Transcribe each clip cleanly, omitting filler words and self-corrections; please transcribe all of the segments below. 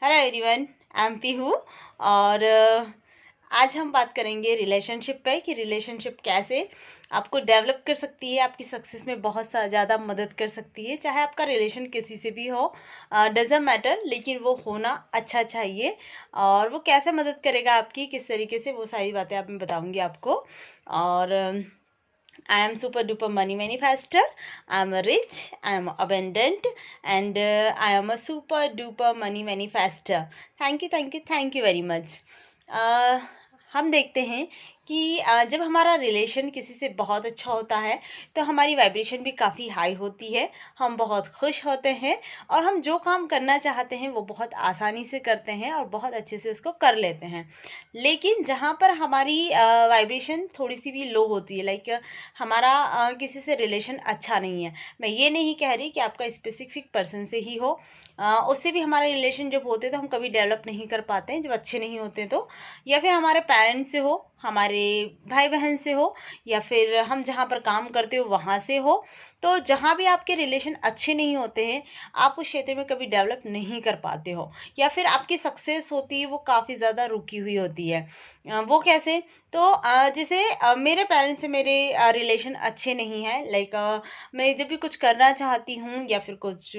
Hello everyone, I am Pihu. और आज हम बात करेंगे रिलेशनशिप पे कि रिलेशनशिप कैसे आपको डेवलप कर सकती है, आपकी सक्सेस में बहुत ज़्यादा मदद कर सकती है। चाहे आपका रिलेशन किसी से भी हो, डजंट मैटर, लेकिन वो होना अच्छा चाहिए। और वो कैसे मदद करेगा आपकी, किस तरीके से, वो सारी बातें आप मैं बताऊँगी आपको। और I am super duper money manifester. I am rich. I am abundant, and I am a super duper money manifester. Thank you very much. हम देखते हैं कि जब हमारा रिलेशन किसी से बहुत अच्छा होता है तो हमारी वाइब्रेशन भी काफ़ी हाई होती है, हम बहुत खुश होते हैं और हम जो काम करना चाहते हैं वो बहुत आसानी से करते हैं और बहुत अच्छे से उसको कर लेते हैं। लेकिन जहाँ पर हमारी वाइब्रेशन थोड़ी सी भी लो होती है, लाइक हमारा किसी से रिलेशन अच्छा नहीं है, मैं ये नहीं कह रही कि आपका स्पेसिफिक पर्सन से ही हो, उससे भी हमारे रिलेशन जब होते तो हम कभी डेवलप नहीं कर पाते हैं, जब अच्छे नहीं होते तो, या फिर हमारे पेरेंट्स से हो, हमारे भाई बहन से हो, या फिर हम जहाँ पर काम करते हो वहाँ से हो। तो जहाँ भी आपके रिलेशन अच्छे नहीं होते हैं, आप उस क्षेत्र में कभी डेवलप नहीं कर पाते हो, या फिर आपकी सक्सेस होती है वो काफ़ी ज़्यादा रुकी हुई होती है। वो कैसे? तो जैसे मेरे पेरेंट्स से मेरे रिलेशन अच्छे नहीं हैं, लाइक मैं जब भी कुछ करना चाहती हूँ या फिर कुछ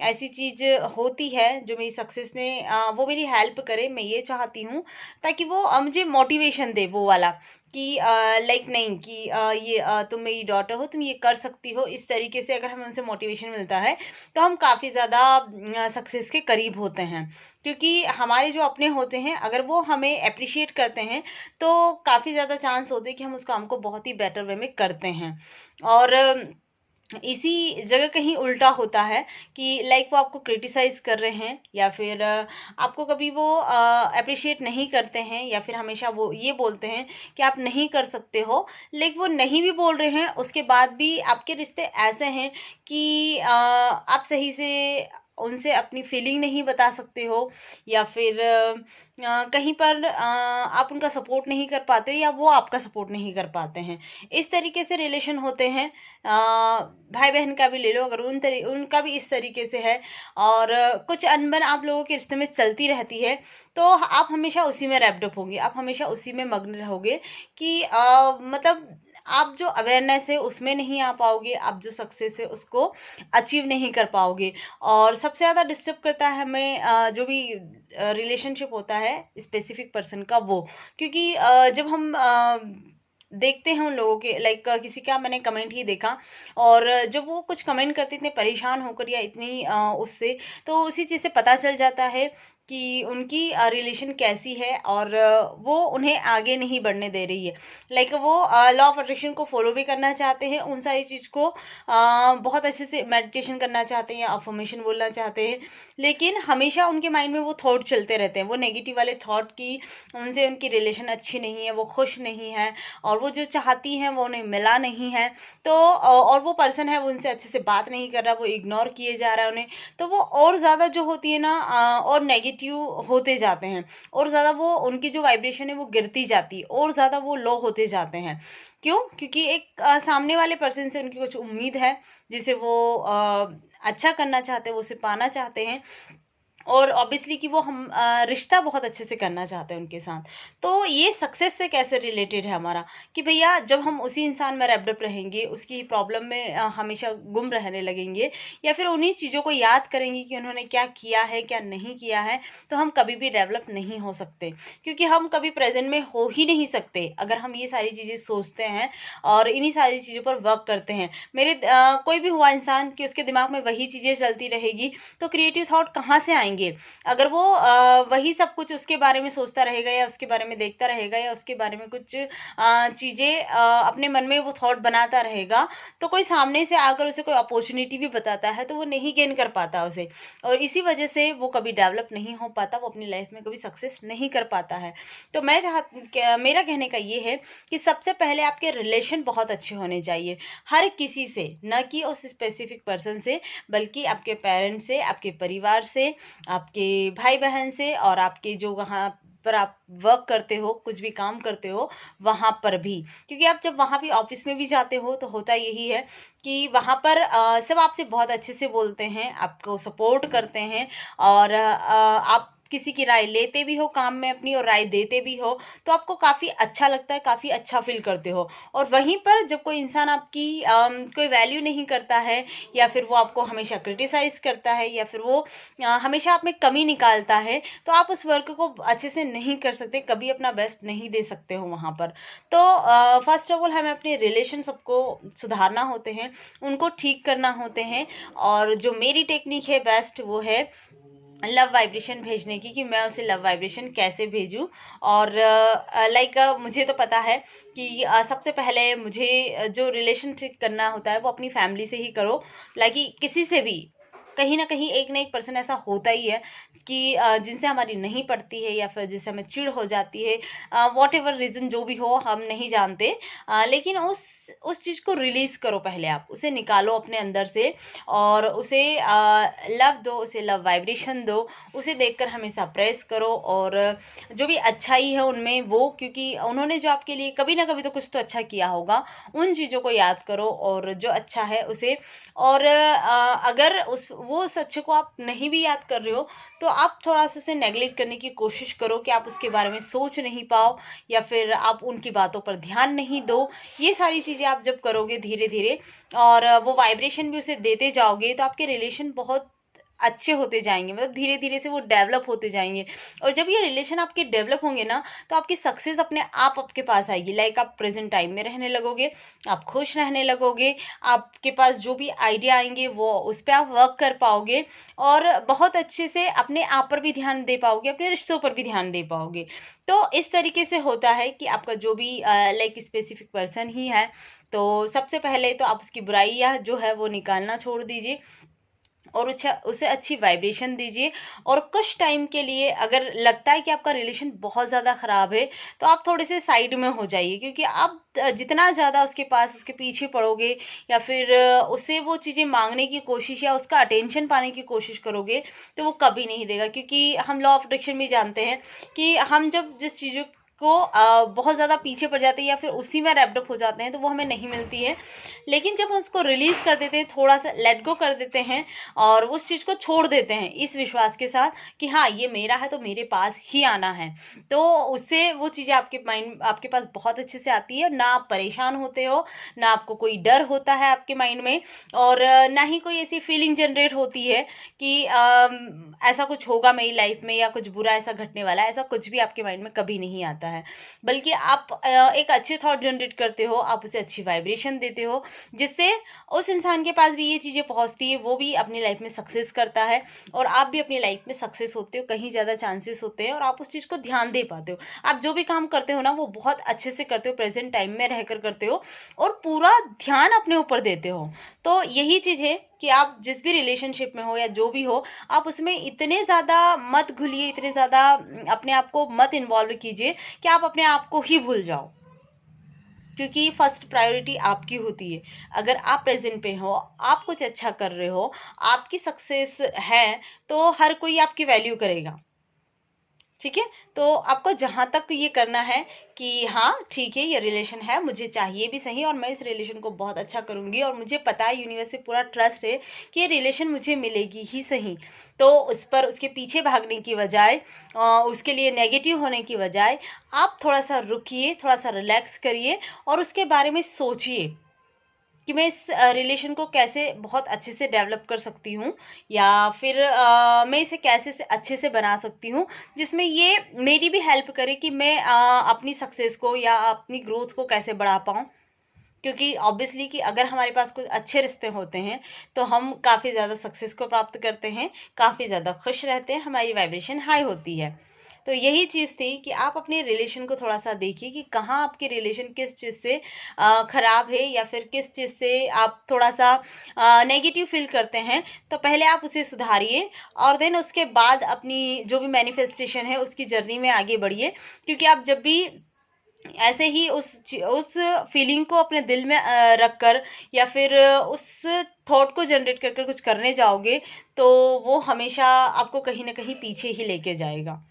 ऐसी चीज़ होती है जो मेरी सक्सेस में वो मेरी हेल्प करे, मैं ये चाहती हूँ ताकि वो मुझे मोटिवेशन दे, वो वाला कि लाइक नहीं कि ये तुम मेरी डॉटर हो, तुम ये कर सकती हो। इस तरीके से अगर हमें उनसे मोटिवेशन मिलता है तो हम काफ़ी ज़्यादा सक्सेस के करीब होते हैं, क्योंकि हमारे जो अपने होते हैं अगर वो हमें अप्रिशिएट करते हैं तो काफ़ी ज़्यादा चांस होते हैं कि हम उस काम को बहुत ही बेटर वे में करते हैं। और इसी जगह कहीं उल्टा होता है कि लाइक वो आपको क्रिटिसाइज़ कर रहे हैं, या फिर आपको कभी वो अप्रिशिएट नहीं करते हैं, या फिर हमेशा वो ये बोलते हैं कि आप नहीं कर सकते हो। लेकिन वो नहीं भी बोल रहे हैं, उसके बाद भी आपके रिश्ते ऐसे हैं कि आप सही से उनसे अपनी फीलिंग नहीं बता सकते हो, या फिर कहीं पर आप उनका सपोर्ट नहीं कर पाते हो, या वो आपका सपोर्ट नहीं कर पाते हैं। इस तरीके से रिलेशन होते हैं। भाई बहन का भी ले लो, अगर उनका भी इस तरीके से है, और कुछ अनबन आप लोगों के रिश्ते में चलती रहती है, तो आप हमेशा उसी में रैप्ड अप होंगे, आप हमेशा उसी में मग्न रहोगे कि मतलब आप जो अवेयरनेस है उसमें नहीं आ पाओगे, आप जो सक्सेस है उसको अचीव नहीं कर पाओगे। और सबसे ज़्यादा डिस्टर्ब करता है हमें जो भी रिलेशनशिप होता है स्पेसिफिक पर्सन का, वो क्योंकि जब हम देखते हैं उन लोगों के, लाइक किसी का मैंने कमेंट ही देखा, और जब वो कुछ कमेंट करते इतने परेशान होकर या इतनी उससे, तो उसी चीज़ से पता चल जाता है कि उनकी रिलेशन कैसी है, और वो उन्हें आगे नहीं बढ़ने दे रही है। लाइक वो लॉ ऑफ अट्रैक्शन को फॉलो भी करना चाहते हैं, उन सारी चीज़ को बहुत अच्छे से मेडिटेशन करना चाहते हैं या अफर्मेशन बोलना चाहते हैं, लेकिन हमेशा उनके माइंड में वो थॉट चलते रहते हैं, वो नेगेटिव वाले थॉट की, उनसे उनकी रिलेशन अच्छी नहीं है, वो खुश नहीं है, और वो जो चाहती हैं वो उन्हें मिला नहीं है। तो और वो पर्सन है वो उनसे अच्छे से बात नहीं कर रहा, वो इग्नोर किए जा रहा है उन्हें, तो वो और ज़्यादा जो होती है ना और नेगेटिव होते जाते हैं, और ज़्यादा वो उनकी जो वाइब्रेशन है वो गिरती जाती है, और ज़्यादा वो लो होते जाते हैं। क्यों? क्योंकि एक सामने वाले पर्सन से उनकी कुछ उम्मीद है जिसे वो अच्छा करना चाहते हैं, वो उसे पाना चाहते हैं, और ऑब्वियसली कि वो हम रिश्ता बहुत अच्छे से करना चाहते हैं उनके साथ। तो ये सक्सेस से कैसे रिलेटेड है हमारा, कि भैया जब हम उसी इंसान में रैप्ड अप रहेंगे, उसकी प्रॉब्लम में हमेशा गुम रहने लगेंगे, या फिर उन्हीं चीज़ों को याद करेंगे कि उन्होंने क्या किया है क्या नहीं किया है, तो हम कभी भी डेवलप नहीं हो सकते, क्योंकि हम कभी प्रेजेंट में हो ही नहीं सकते अगर हम ये सारी चीज़ें सोचते हैं और इन्हीं सारी चीज़ों पर वर्क करते हैं। मेरे कोई भी हुआ इंसान कि उसके दिमाग में वही चीज़ें चलती रहेगी, तो क्रिएटिव थॉट कहाँ से आएंगे? अगर वो वही सब कुछ उसके बारे में सोचता रहेगा, या उसके बारे में देखता रहेगा, या उसके बारे में कुछ चीज़ें अपने मन में वो थॉट बनाता रहेगा, तो कोई सामने से आकर उसे कोई अपॉर्चुनिटी भी बताता है तो वो नहीं गेन कर पाता उसे, और इसी वजह से वो कभी डेवलप नहीं हो पाता, वो अपनी लाइफ में कभी सक्सेस नहीं कर पाता है। तो मेरा कहने का ये है कि सबसे पहले आपके रिलेशन बहुत अच्छे होने चाहिए, हर किसी से, न कि उस स्पेसिफिक पर्सन से, बल्कि आपके पेरेंट्स से, आपके परिवार से, आपके भाई बहन से, और आपके जो वहाँ पर आप वर्क करते हो, कुछ भी काम करते हो वहाँ पर भी, क्योंकि आप जब वहाँ भी ऑफिस में भी जाते हो तो होता यही है कि वहाँ पर सब आपसे बहुत अच्छे से बोलते हैं, आपको सपोर्ट करते हैं, और आप किसी की राय लेते भी हो काम में अपनी और राय देते भी हो, तो आपको काफ़ी अच्छा लगता है, काफ़ी अच्छा फील करते हो। और वहीं पर जब कोई इंसान आपकी कोई वैल्यू नहीं करता है, या फिर वो आपको हमेशा क्रिटिसाइज़ करता है, या फिर वो हमेशा आप में कमी निकालता है, तो आप उस वर्क को अच्छे से नहीं कर सकते, कभी अपना बेस्ट नहीं दे सकते हो वहाँ पर। तो फर्स्ट ऑफ ऑल हमें अपने रिलेशन सबको सुधारना होते हैं, उनको ठीक करना होते हैं। और जो मेरी टेक्निक है बेस्ट, वो है लव वाइब्रेशन भेजने की, कि मैं उसे लव वाइब्रेशन कैसे भेजूं। और लाइक मुझे तो पता है कि सबसे पहले मुझे जो रिलेशन ठीक करना होता है वो अपनी फैमिली से ही करो। लाइक किसी से भी कहीं ना एक पर्सन ऐसा होता ही है कि जिनसे हमारी नहीं पड़ती है, या फिर जिससे हमें चिढ़ हो जाती है, वॉट एवर रीज़न जो भी हो हम नहीं जानते, लेकिन उस चीज़ को रिलीज़ करो, पहले आप उसे निकालो अपने अंदर से, और उसे लव दो, उसे लव वाइब्रेशन दो, उसे देखकर हमेशा प्रेस करो। और जो भी अच्छाई है उनमें वो, क्योंकि उन्होंने जो आपके लिए कभी ना कभी तो कुछ तो अच्छा किया होगा, उन चीज़ों को याद करो और जो अच्छा है उसे। और अगर उस अच्छे को आप नहीं भी याद कर रहे हो, तो आप थोड़ा सा उसे नेगलेक्ट करने की कोशिश करो, कि आप उसके बारे में सोच नहीं पाओ, या फिर आप उनकी बातों पर ध्यान नहीं दो। ये सारी चीज़ें आप जब करोगे धीरे धीरे, और वो वाइब्रेशन भी उसे देते जाओगे, तो आपके रिलेशन बहुत अच्छे होते जाएंगे, मतलब धीरे धीरे से वो डेवलप होते जाएंगे। और जब ये रिलेशन आपके डेवलप होंगे ना, तो आपकी सक्सेस अपने आप आपके पास आएगी। लाइक आप प्रेजेंट टाइम में रहने लगोगे, आप खुश रहने लगोगे, आपके पास जो भी आइडिया आएंगे वो उस पर आप वर्क कर पाओगे, और बहुत अच्छे से अपने आप पर भी ध्यान दे पाओगे, अपने रिश्तों पर भी ध्यान दे पाओगे। तो इस तरीके से होता है कि आपका जो भी लाइक स्पेसिफिक पर्सन ही है, तो सबसे पहले तो आप उसकी बुराइयाँ जो है वो निकालना छोड़ दीजिए, और उसे अच्छी वाइब्रेशन दीजिए। और कुछ टाइम के लिए अगर लगता है कि आपका रिलेशन बहुत ज़्यादा ख़राब है, तो आप थोड़े से साइड में हो जाइए, क्योंकि आप जितना ज़्यादा उसके पीछे पड़ोगे, या फिर उसे वो चीज़ें मांगने की कोशिश या उसका अटेंशन पाने की कोशिश करोगे, तो वो कभी नहीं देगा। क्योंकि हम लॉ ऑफ अट्रैक्शन में जानते हैं कि हम जब जिस चीज़ों को बहुत ज़्यादा पीछे पड़ जाते हैं, या फिर उसी में रैप्ड हो जाते हैं, तो वो हमें नहीं मिलती है। लेकिन जब हम उसको रिलीज़ कर देते हैं, थोड़ा सा लेट गो कर देते हैं, और उस चीज़ को छोड़ देते हैं इस विश्वास के साथ कि हाँ ये मेरा है तो मेरे पास ही आना है, तो उससे वो चीज़ें आपके पास बहुत अच्छे से आती है। ना आप परेशान होते हो, ना आपको कोई डर होता है आपके माइंड में, और ना ही कोई ऐसी फीलिंग जनरेट होती है कि ऐसा कुछ होगा मेरी लाइफ में, या कुछ बुरा ऐसा घटने वाला है। ऐसा कुछ भी आपके माइंड में कभी नहीं आता है, बल्कि आप एक अच्छे थॉट जनरेट करते हो, आप उसे अच्छी वाइब्रेशन देते हो, जिससे उस इंसान के पास भी ये चीज़ें पहुंचती है, वो भी अपनी लाइफ में सक्सेस करता है, और आप भी अपनी लाइफ में सक्सेस होते हो, कहीं ज़्यादा चांसेस होते हैं, और आप उस चीज़ को ध्यान दे पाते हो। आप जो भी काम करते हो ना, वो बहुत अच्छे से करते हो, प्रेजेंट टाइम में रहकर करते हो, और पूरा ध्यान अपने ऊपर देते हो। तो यही चीज़ है कि आप जिस भी रिलेशनशिप में हो या जो भी हो, आप उसमें इतने ज़्यादा मत घुलिए, इतने ज़्यादा अपने आप को मत इन्वॉल्व कीजिए कि आप अपने आप को ही भूल जाओ, क्योंकि फर्स्ट प्रायोरिटी आपकी होती है। अगर आप प्रेजेंट पे हो, आप कुछ अच्छा कर रहे हो, आपकी सक्सेस है, तो हर कोई आपकी वैल्यू करेगा। ठीक है, तो आपको जहाँ तक ये करना है कि हाँ ठीक है, ये रिलेशन है, मुझे चाहिए भी सही, और मैं इस रिलेशन को बहुत अच्छा करूँगी, और मुझे पता है, यूनिवर्स से पूरा ट्रस्ट है कि ये रिलेशन मुझे मिलेगी ही सही। तो उस पर उसके पीछे भागने की बजाय, उसके लिए नेगेटिव होने की बजाय, आप थोड़ा सा रुकिए, थोड़ा सा रिलैक्स करिए, और उसके बारे में सोचिए कि मैं इस रिलेशन को कैसे बहुत अच्छे से डेवलप कर सकती हूँ, या फिर मैं इसे कैसे से अच्छे से बना सकती हूँ, जिसमें ये मेरी भी हेल्प करे कि मैं अपनी सक्सेस को या अपनी ग्रोथ को कैसे बढ़ा पाऊँ। क्योंकि ऑब्वियसली कि अगर हमारे पास कुछ अच्छे रिश्ते होते हैं, तो हम काफ़ी ज़्यादा सक्सेस को प्राप्त करते हैं, काफ़ी ज़्यादा खुश रहते हैं, हमारी वाइब्रेशन हाई होती है। तो यही चीज़ थी कि आप अपने रिलेशन को थोड़ा सा देखिए कि कहाँ आपके रिलेशन किस चीज़ से ख़राब है, या फिर किस चीज़ से आप थोड़ा सा नेगेटिव फील करते हैं। तो पहले आप उसे सुधारिए, और देन उसके बाद अपनी जो भी मैनिफेस्टेशन है उसकी जर्नी में आगे बढ़िए। क्योंकि आप जब भी ऐसे ही उस फीलिंग को अपने दिल में रख कर, या फिर उस थॉट को जनरेट कर कर कुछ करने जाओगे, तो वो हमेशा आपको कहीं ना कहीं पीछे ही लेके जाएगा।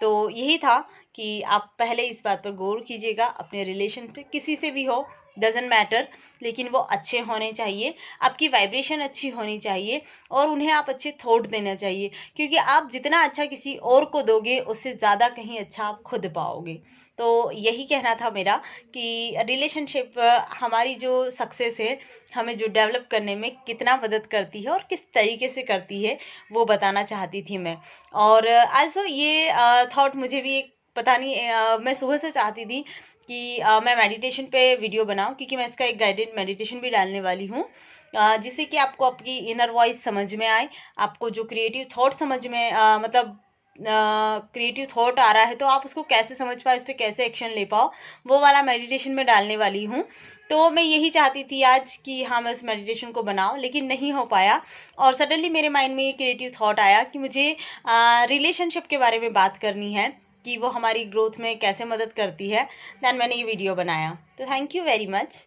तो यही था कि आप पहले इस बात पर गौर कीजिएगा, अपने रिलेशन पे किसी से भी हो डजेंट मैटर, लेकिन वो अच्छे होने चाहिए, आपकी वाइब्रेशन अच्छी होनी चाहिए और उन्हें आप अच्छे थॉट देना चाहिए, क्योंकि आप जितना अच्छा किसी और को दोगे उससे ज़्यादा कहीं अच्छा आप खुद पाओगे। तो यही कहना था मेरा कि रिलेशनशिप हमारी जो सक्सेस है, हमें जो डेवलप करने में कितना मदद करती है और किस तरीके से करती है, वो बताना चाहती थी मैं। और आल्सो ये थॉट मुझे भी एक पता नहीं, मैं सुबह से चाहती थी कि मैं मेडिटेशन पे वीडियो बनाऊं, क्योंकि मैं इसका एक गाइडेड मेडिटेशन भी डालने वाली हूँ, जिससे कि आपको आपकी इनर वॉइस समझ में आए, आपको जो क्रिएटिव थॉट समझ में मतलब क्रिएटिव थॉट आ रहा है तो आप उसको कैसे समझ पाओ, उस पर कैसे एक्शन ले पाओ, वो वाला मेडिटेशन में डालने वाली हूँ। तो मैं यही चाहती थी आज कि हाँ मैं उस मेडिटेशन को बनाऊँ, लेकिन नहीं हो पाया। और सडनली मेरे माइंड में ये क्रिएटिव थॉट आया कि मुझे रिलेशनशिप के बारे में बात करनी है कि वो हमारी ग्रोथ में कैसे मदद करती है। दैन मैंने ये वीडियो बनाया। तो थैंक यू वेरी मच।